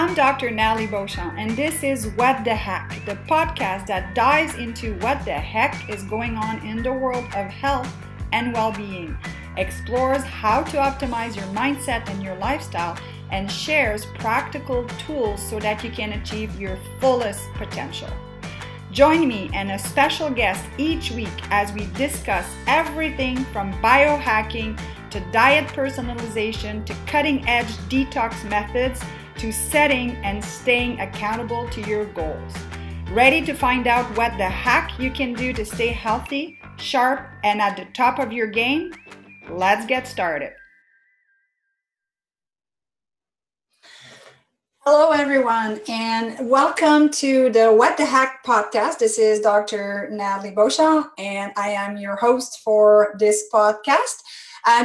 I'm Dr. Nathalie Beauchamp, and this is What the Heck, the podcast that dives into what the heck is going on in the world of health and well-being, explores how to optimize your mindset and your lifestyle, and shares practical tools so that you can achieve your fullest potential. Join me and a special guest each week as we discuss everything from biohacking to diet personalization to cutting-edge detox methods to setting and staying accountable to your goals. Ready to find out what the heck you can do to stay healthy, sharp, and at the top of your game? Let's get started. Hello, everyone, and welcome to the What the Heck podcast. This is Dr. Nathalie Beauchamp, and I am your host for this podcast.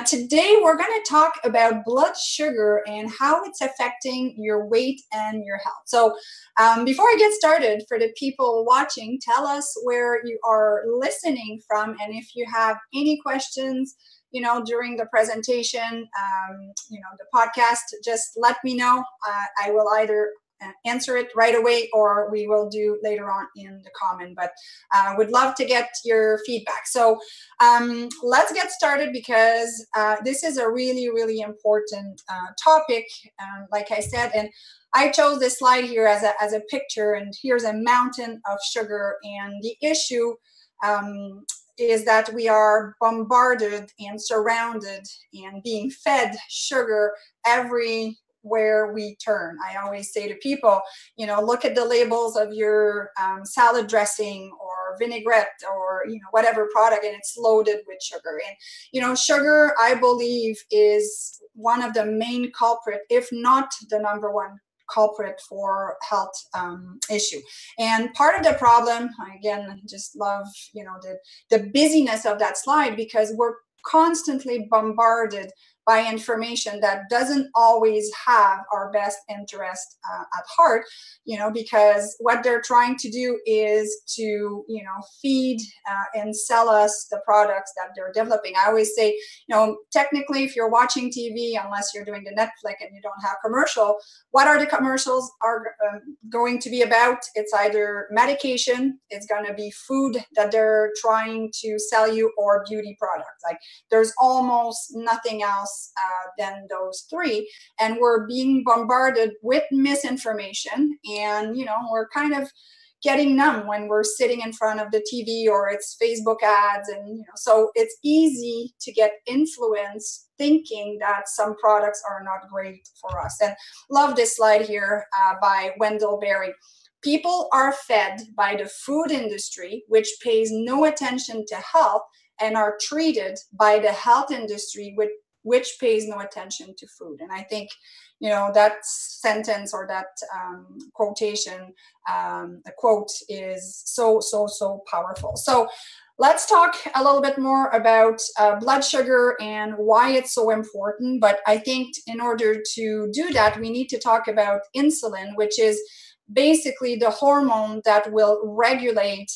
Today, we're going to talk about blood sugar and how it's affecting your weight and your health. So before I get started, for the people watching, tell us where you are listening from. And if you have any questions, during the presentation, the podcast, just let me know. I will either answer it right away or we will do later on in the comment, but would love to get your feedback. So let's get started because this is a really, really important topic, like I said, and I chose this slide here as a picture, and here's a mountain of sugar, and the issue is that we are bombarded and surrounded and being fed sugar everywhere we turn. I always say to people, look at the labels of your salad dressing or vinaigrette or, whatever product, and it's loaded with sugar. And, sugar, I believe, is one of the main culprit, if not the number one culprit for health issue. And part of the problem, again, I just love, the busyness of that slide, because we're constantly bombarded by information that doesn't always have our best interest at heart, because what they're trying to do is to, feed and sell us the products that they're developing. I always say, technically, if you're watching TV, unless you're doing the Netflix and you don't have commercial, what are the commercials are going to be about? It's either medication, it's going to be food that they're trying to sell you, or beauty products. Like, there's almost nothing else than those three, and we're being bombarded with misinformation, and we're kind of getting numb when we're sitting in front of the TV or it's Facebook ads, and so it's easy to get influenced thinking that some products are not great for us. And love this slide here by Wendell Berry. People are fed by the food industry, which pays no attention to health, and are treated by the health industry, which pays no attention to food. And I think, that sentence or that quotation, the quote is so powerful. So let's talk a little bit more about blood sugar and why it's so important. But I think in order to do that, we need to talk about insulin, which is basically the hormone that will regulate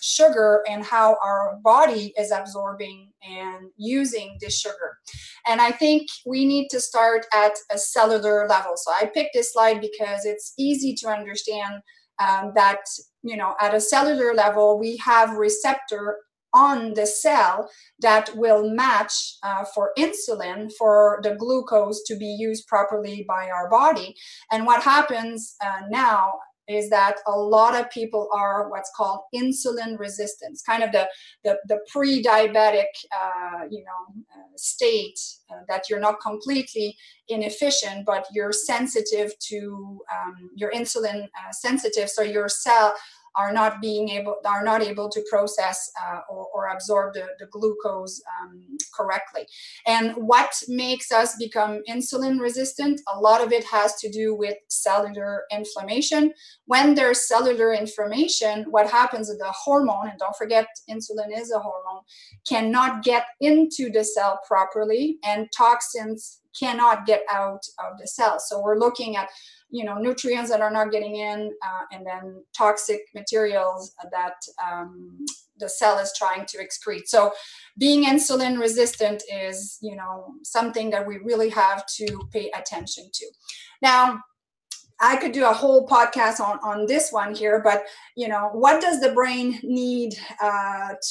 sugar and how our body is absorbing and using this sugar. And I think we need to start at a cellular level. So I picked this slide because it's easy to understand that, at a cellular level, we have receptor on the cell that will match for insulin, for the glucose to be used properly by our body. And what happens now is that a lot of people are what's called insulin resistance, kind of the pre-diabetic state, that you're not completely inefficient, but you're sensitive to your insulin sensitive, so your cell are not able to process or absorb the glucose correctly. And what makes us become insulin resistant? A lot of it has to do with cellular inflammation. When there's cellular inflammation, what happens is the hormone, and don't forget, insulin is a hormone, cannot get into the cell properly, and toxins cannot get out of the cell. So we're looking at nutrients that are not getting in, and then toxic materials that the cell is trying to excrete. So being insulin resistant is, something that we really have to pay attention to. Now, I could do a whole podcast on this one here, but what does the brain need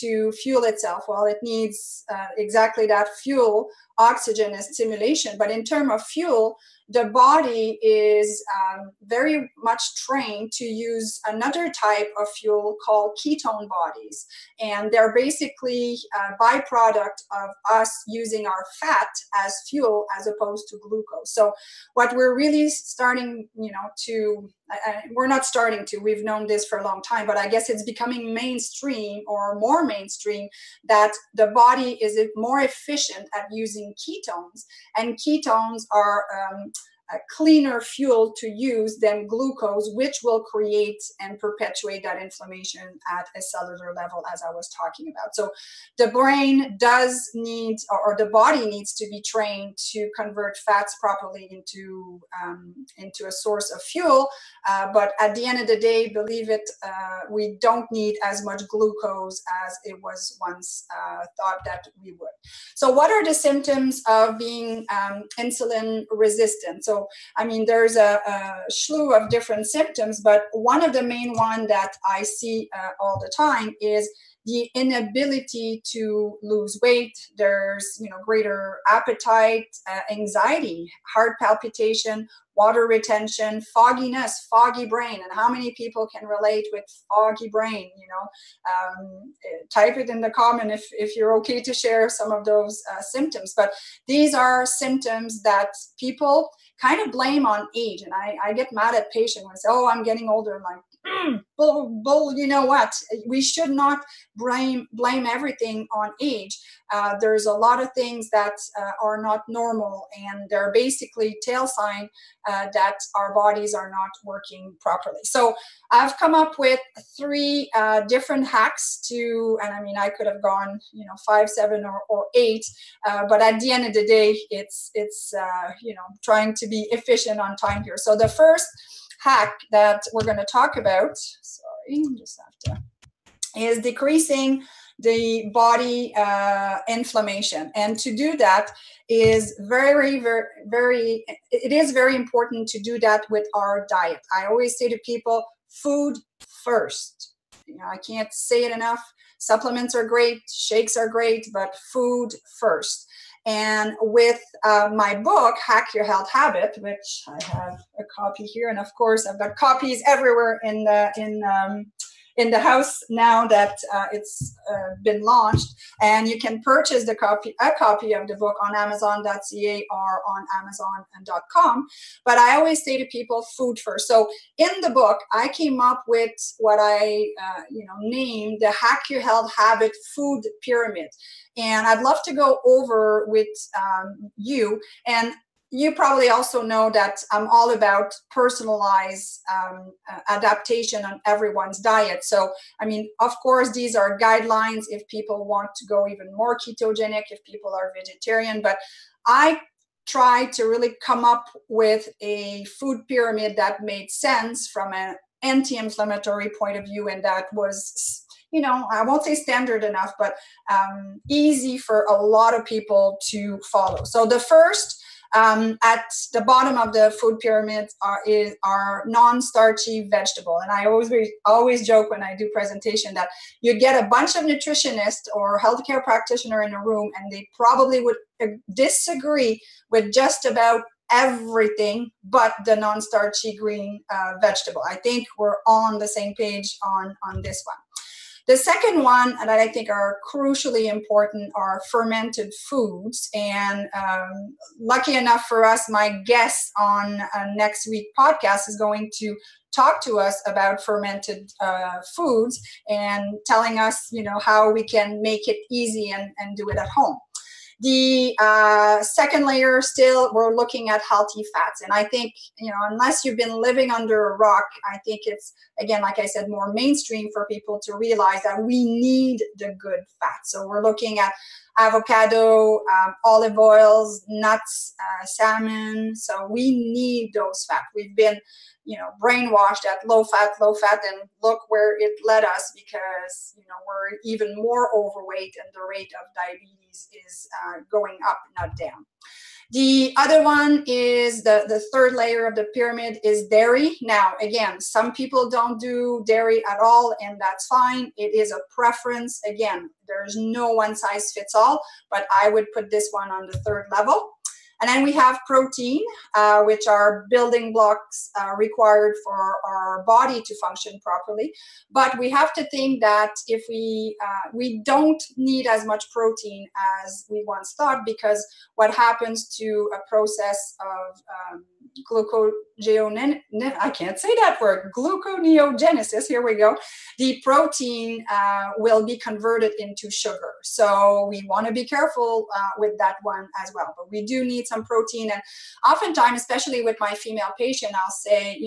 to fuel itself? Well, it needs exactly that fuel, oxygen and stimulation. But in terms of fuel, the body is very much trained to use another type of fuel called ketone bodies. And they're basically a byproduct of us using our fat as fuel as opposed to glucose. So what we're really starting, we're not starting to, we've known this for a long time, but I guess it's becoming mainstream or more mainstream that the body is more efficient at using ketones, and ketones are a cleaner fuel to use than glucose, which will create and perpetuate that inflammation at a cellular level, as I was talking about. So the brain does need, or the body needs to be trained to convert fats properly into a source of fuel. But at the end of the day, believe it, we don't need as much glucose as it was once thought that we would. So what are the symptoms of being insulin resistant? So, I mean, there's a slew of different symptoms, but one of the main one that I see all the time is the inability to lose weight. There's, greater appetite, anxiety, heart palpitation, water retention, fogginess, foggy brain. And how many people can relate with foggy brain? Type it in the comment if you're okay to share some of those symptoms. But these are symptoms that people kind of blame on age. And I get mad at patients when they say, oh, I'm getting older. I'm like, bull, you know what? We should not blame everything on age. There's a lot of things that are not normal, and they're basically tail sign that our bodies are not working properly. So I've come up with 3 different hacks and I mean, I could have gone, 5, 7, or 8, but at the end of the day, it's trying to be efficient on time here. So the first hack that we're going to talk about, is decreasing the body inflammation. And to do that is it is very important to do that with our diet. I always say to people, food first. I can't say it enough. Supplements are great, shakes are great, but food first. And with my book, Hack Your Health Habit, which I have a copy here, and of course I've got copies everywhere in the house now that it's been launched, and you can purchase a copy of the book on Amazon.ca or on Amazon.com. But I always say to people, food first. So in the book, I came up with what I named the Hack Your Health Habit Food Pyramid, and I'd love to go over with you. And you probably also know that I'm all about personalized adaptation on everyone's diet. So, I mean, of course, these are guidelines if people want to go even more ketogenic, if people are vegetarian. But I try to really come up with a food pyramid that made sense from an anti-inflammatory point of view, and that was, I won't say standard enough, but easy for a lot of people to follow. So the first, at the bottom of the food pyramid are non-starchy vegetable. And I always joke when I do presentation that you get a bunch of nutritionists or healthcare practitioner in a room, and they probably would disagree with just about everything but the non-starchy green vegetable. I think we're all on the same page on this one. The second one that I think are crucially important are fermented foods. And lucky enough for us, my guest on next week's podcast is going to talk to us about fermented foods and telling us, how we can make it easy and do it at home. The second layer, still, we're looking at healthy fats. And I think, unless you've been living under a rock, I think it's, again, like I said, more mainstream for people to realize that we need the good fats. So we're looking at avocado, olive oils, nuts, salmon. So we need those fats. We've been, brainwashed at low fat, and look where it led us, because, we're even more overweight and the rate of diabetes is going up, not down. The other one is the third layer of the pyramid is dairy. Now, again, some people don't do dairy at all, and that's fine. It is a preference. Again, there's no one size fits all, but I would put this one on the third level. And then we have protein, which are building blocks required for our body to function properly. But we have to think that if we don't need as much protein as we once thought, because what happens to a process of I can't say that word, gluconeogenesis, here we go, the protein will be converted into sugar. So we want to be careful with that one as well. But we do need some protein. And oftentimes, especially with my female patient, I'll say,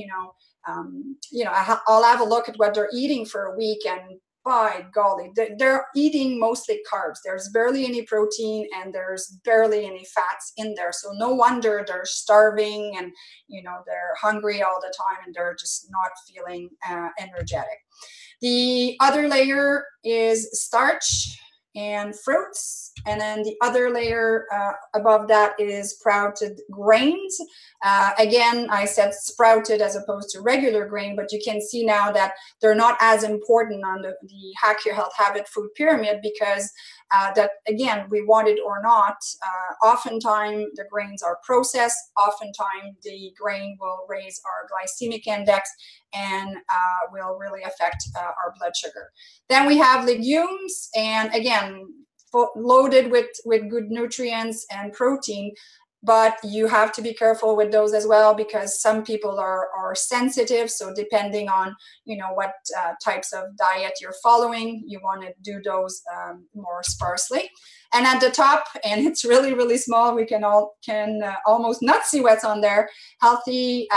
I'll have a look at what they're eating for a week, and by golly, they're eating mostly carbs. There's barely any protein and there's barely any fats in there. So no wonder they're starving and, they're hungry all the time and they're just not feeling energetic. The other layer is starch and fruits. And then the other layer above that is sprouted grains. Again, I said sprouted as opposed to regular grain, but you can see now that they're not as important on the Hack Your Health Habit food pyramid, because that, again, we want it or not, oftentimes the grains are processed. Oftentimes the grain will raise our glycemic index and will really affect our blood sugar. Then we have legumes, and again, loaded with good nutrients and protein, but you have to be careful with those as well, because some people are sensitive. So depending on what types of diet you're following, you want to do those more sparsely. And at the top, and it's really, really small, we can almost not see what's on there, healthy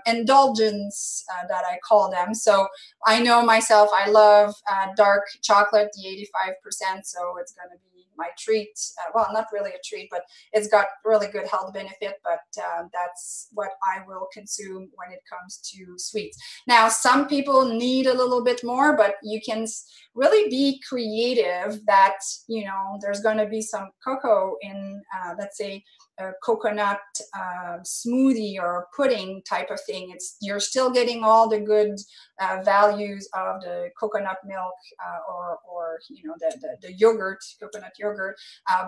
indulgence that I call them. So I know myself, I love dark chocolate, the 85%, so it's going to be my treat. Well, not really a treat, but it's got really good health benefit, but that's what I will consume when it comes to sweets. Now, some people need a little bit more, but you can really be creative that, there's going to be some cocoa in, let's say, a coconut smoothie or pudding type of thing. You're still getting all the good values of the coconut milk or the yogurt, coconut yogurt,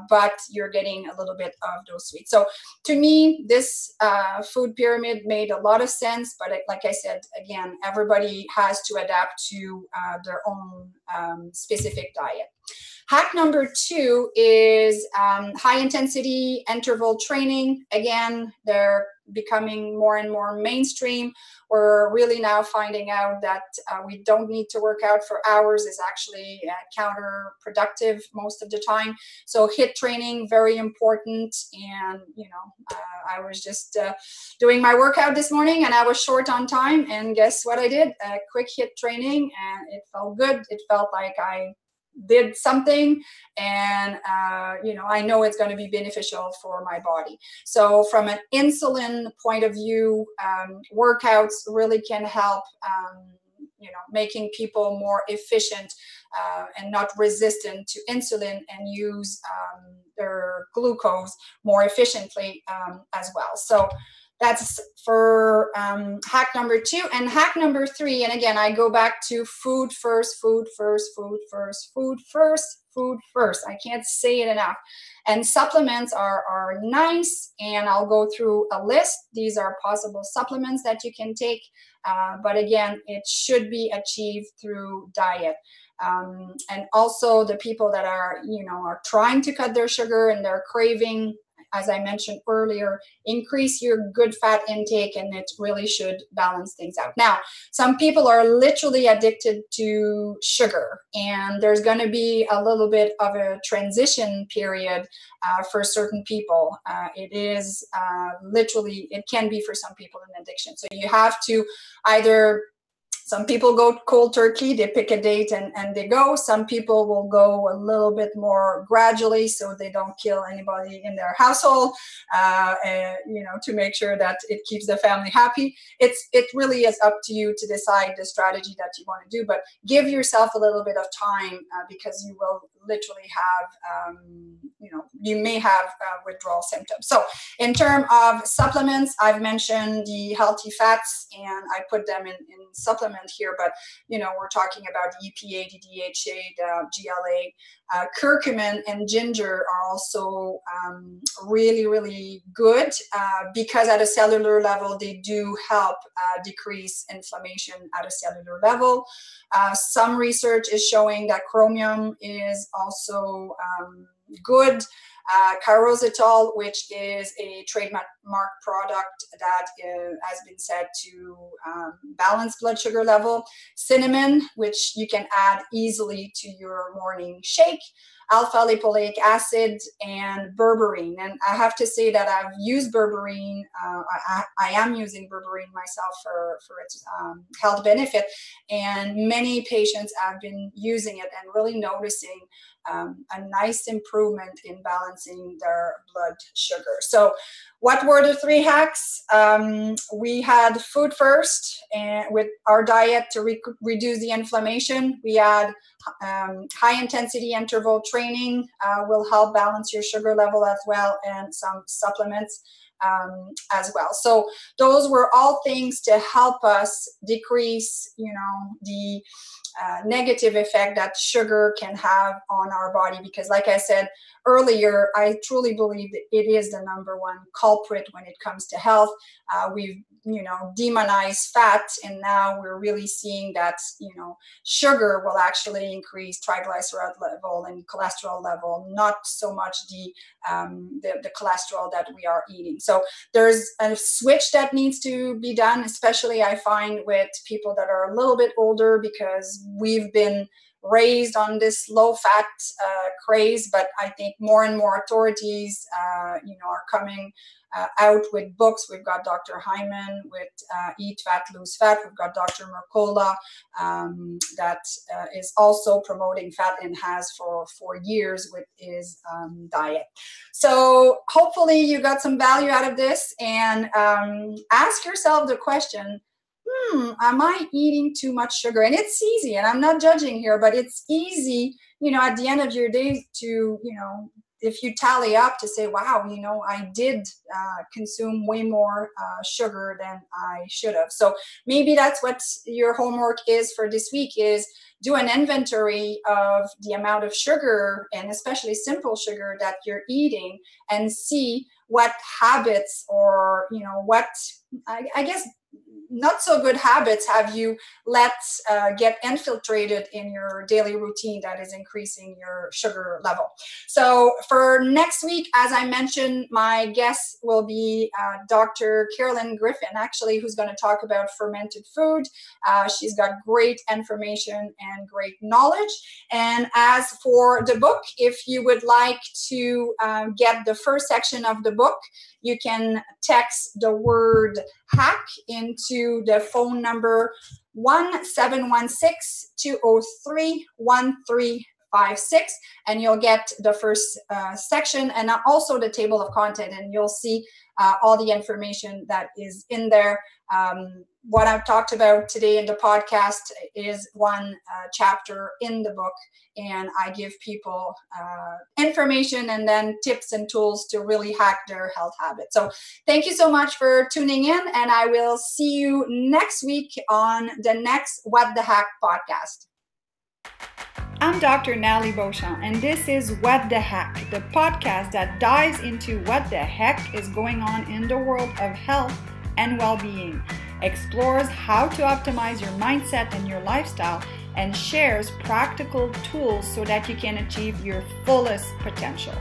but you're getting a little bit of those sweets. So to me, this food pyramid made a lot of sense, but like I said, again, everybody has to adapt to their own specific diet. Hack number 2 is high intensity interval training. Again, they're becoming more and more mainstream. We're really now finding out that we don't need to work out for hours, is actually counterproductive most of the time. So HIIT training, very important. And, I was just doing my workout this morning and I was short on time. And guess what I did? A quick HIIT training, and it felt good. It felt like I did something, and I know it's going to be beneficial for my body. So from an insulin point of view, workouts really can help making people more efficient and not resistant to insulin, and use their glucose more efficiently as well. So that's for hack number 2. And hack number 3, and again, I go back to food first, food first, food first, food first, food first. I can't say it enough. And supplements are nice, and I'll go through a list. These are possible supplements that you can take, but again, it should be achieved through diet. And also the people that are trying to cut their sugar and they're craving, as I mentioned earlier, increase your good fat intake, and it really should balance things out. Now, some people are literally addicted to sugar, and there's going to be a little bit of a transition period for certain people. It is literally, it can be for some people an addiction. So you have to either, some people go cold turkey, they pick a date and they go. Some people will go a little bit more gradually so they don't kill anybody in their household, to make sure that it keeps the family happy. It really is up to you to decide the strategy that you want to do, but give yourself a little bit of time because you will literally have, you may have withdrawal symptoms. So in terms of supplements, I've mentioned the healthy fats, and I put them in supplement here, but we're talking about the EPA, the DHA, the GLA. Curcumin and ginger are also really, really good because at a cellular level, they do help decrease inflammation at a cellular level. Some research is showing that chromium is also good. Carositol, which is a trademark product that has been said to balance blood sugar level. Cinnamon, which you can add easily to your morning shake. Alpha lipoleic acid, and berberine. And I have to say that I've used berberine. I am using berberine myself for its health benefit. And many patients have been using it and really noticing a nice improvement in balancing their blood sugar. So what were the 3 hacks? We had food first, and with our diet to reduce the inflammation. We had high intensity interval training will help balance your sugar level as well, and some supplements as well. So those were all things to help us decrease, the negative effect that sugar can have on our body, because like I said earlier, I truly believe that it is the #1 culprit when it comes to health. We've demonized fat, and now we're really seeing that sugar will actually increase triglyceride level and cholesterol level, not so much the cholesterol that we are eating. So there's a switch that needs to be done, especially I find with people that are a little bit older, because we've been raised on this low-fat craze. But I think more and more authorities, are coming out with books. We've got Dr. Hyman with Eat Fat, Lose Fat. We've got Dr. Mercola that is also promoting fat, and has for years with his diet. So hopefully you got some value out of this, and ask yourself the question, am I eating too much sugar? And it's easy, and I'm not judging here, but it's easy, at the end of your day to, if you tally up to say, wow, I did consume way more sugar than I should have. So maybe that's what your homework is for this week, is do an inventory of the amount of sugar, and especially simple sugar, that you're eating, and see what habits, or, what, I guess, not so good habits have you let get infiltrated in your daily routine that is increasing your sugar level. So for next week, as I mentioned, my guest will be Dr. Carolyn Griffin, actually, who's going to talk about fermented food. She's got great information and great knowledge. And as for the book, if you would like to get the first section of the book, you can text the word hack into the phone number 1-716-203-1356, and you'll get the first section, and also the table of content, and you'll see all the information that is in there. What I've talked about today in the podcast is one chapter in the book, and I give people information and then tips and tools to really hack their health habits. So thank you so much for tuning in, and I will see you next week on the next What the Hack podcast. I'm Dr. Nathalie Beauchamp, and this is What the Hack, the podcast that dives into what the heck is going on in the world of health and well-being, explores how to optimize your mindset and your lifestyle, and shares practical tools so that you can achieve your fullest potential.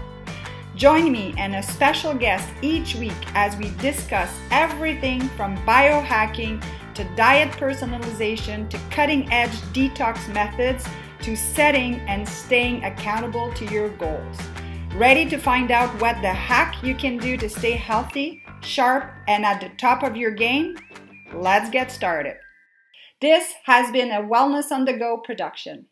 Join me and a special guest each week as we discuss everything from biohacking to diet personalization to cutting-edge detox methods to setting and staying accountable to your goals. Ready to find out what the hack you can do to stay healthy, sharp, and at the top of your game? Let's get started. This has been a Wellness on the Go production.